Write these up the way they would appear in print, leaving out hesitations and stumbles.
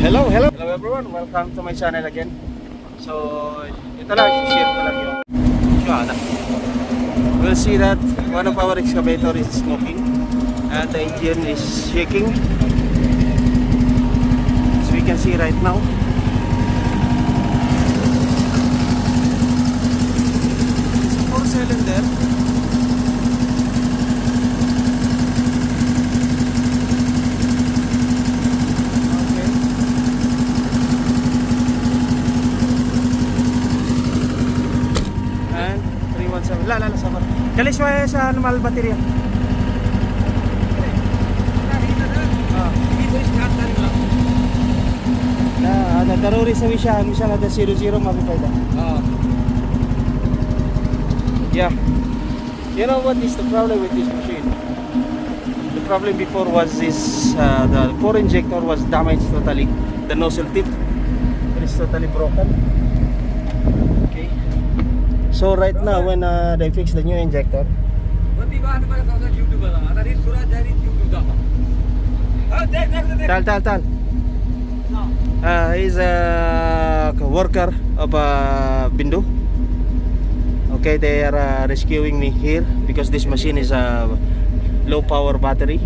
Hello everyone, welcome to my channel again. So, ito lang, share ko lang yung we'll see that one of our excavator is smoking and the engine is shaking, as we can see right now. It's a 4-cylinder. La sabar. Kalis mo sa normal baterya. Ada daruri sa wisya, misal ada 00 mapipayda. Yeah. You know what is the problem with this machine? The problem before was this the core injector was damaged totally. The nozzle tip is totally broken. So right now when they fix the new injector, Tal. He's a worker of Bindu. Okay, they are rescuing me here because this machine is a low power battery.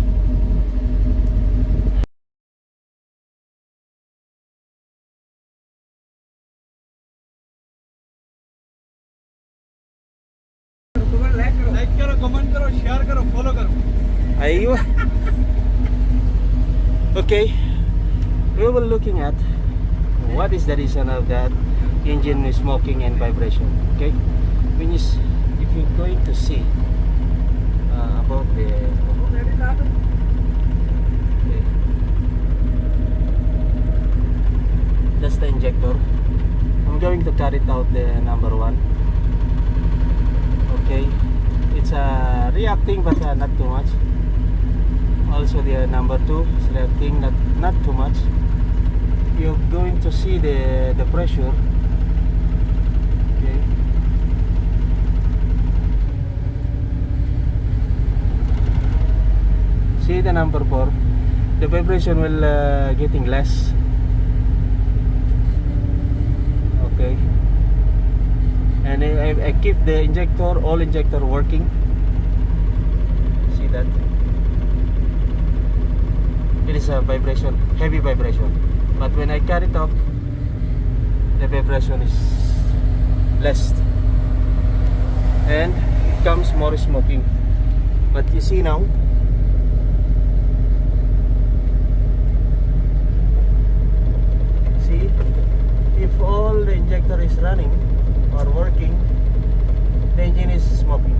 Like करो, कमेंट करो, शेयर करो, फॉलो करो. Aywa. Okay, we were looking at what is the reason of that engine smoking and vibration. Okay, when you, if you're going to see about the okay. That's the injector. I'm going to cut it out, the number 1. Okay, it's reacting but not too much. Also the number 2 is reacting, not too much. You're going to see the pressure. Okay, see the number 4, the vibration will getting less. Okay, and I keep the injector, all injector working. See that? It is a vibration, heavy vibration. But when I cut it off, the vibration is less. And it comes more smoking. But you see now, see, if all the injector is running or working, the engine is smoking.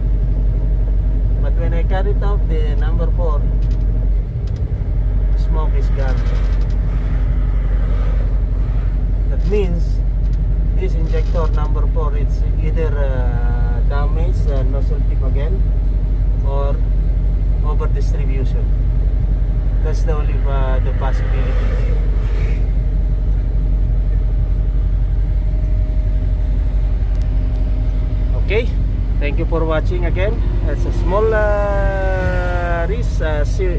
But when I cut it off, the number 4, smoke is gone. That means this injector number 4, it's either damaged, nozzle tip again, or over distribution. That's the only the possibility. Okay, thank you for watching again. It's a small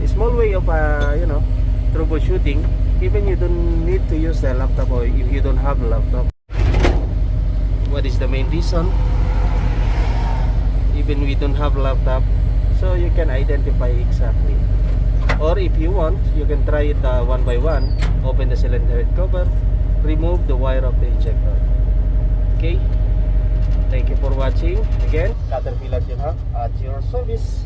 small way of troubleshooting. Even you don't need to use the laptop, or if you don't have a laptop. What is the main reason? Even we don't have a laptop, so you can identify exactly. Or if you want, you can try it one by one. Open the cylinder head cover, remove the wire of the injector. Okay. Thank you for watching. Again, Caterpillar at your service.